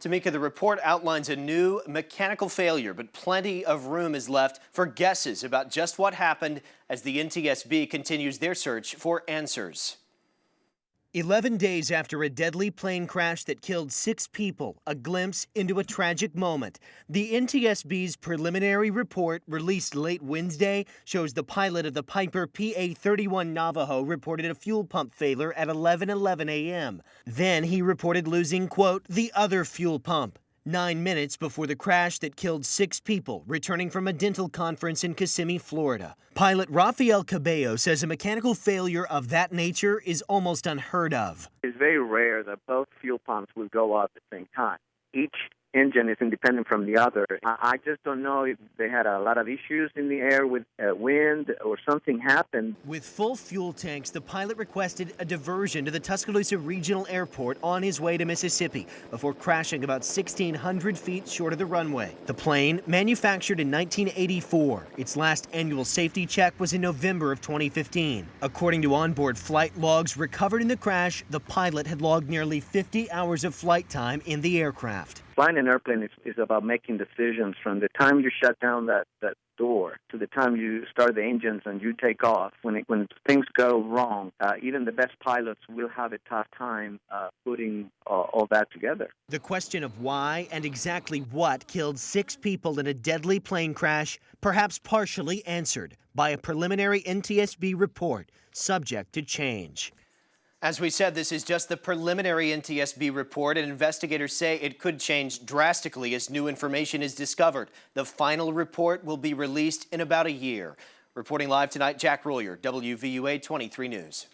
Tamika, the report outlines a new mechanical failure, but plenty of room is left for guesses about just what happened as the NTSB continues their search for answers. 11 days after a deadly plane crash that killed 6 people, a glimpse into a tragic moment. The NTSB's preliminary report, released late Wednesday, shows the pilot of the Piper PA-31 Navajo reported a fuel pump failure at 11:11 a.m. Then he reported losing, quote, the other fuel pump. 9 minutes before the crash that killed 6 people returning from a dental conference in Kissimmee, Florida. Pilot Rafael Cabello says a mechanical failure of that nature is almost unheard of. It's very rare that both fuel pumps will go off at the same time. Each engine is independent from the other. I just don't know if they had a lot of issues in the air with wind or something happened. With full fuel tanks, the pilot requested a diversion to the Tuscaloosa Regional Airport on his way to Mississippi before crashing about 1,600 feet short of the runway. The plane, manufactured in 1984, its last annual safety check was in November of 2015. According to onboard flight logs recovered in the crash, the pilot had logged nearly 50 hours of flight time in the aircraft. Flying an airplane is about making decisions from the time you shut down that door to the time you start the engines and you take off. When things go wrong, even the best pilots will have a tough time putting all that together. The question of why and exactly what killed 6 people in a deadly plane crash, perhaps partially answered by a preliminary NTSB report, subject to change. As we said, this is just the preliminary NTSB report, and investigators say it could change drastically as new information is discovered. The final report will be released in about a year. Reporting live tonight, Jack Royer, WVUA 23 News.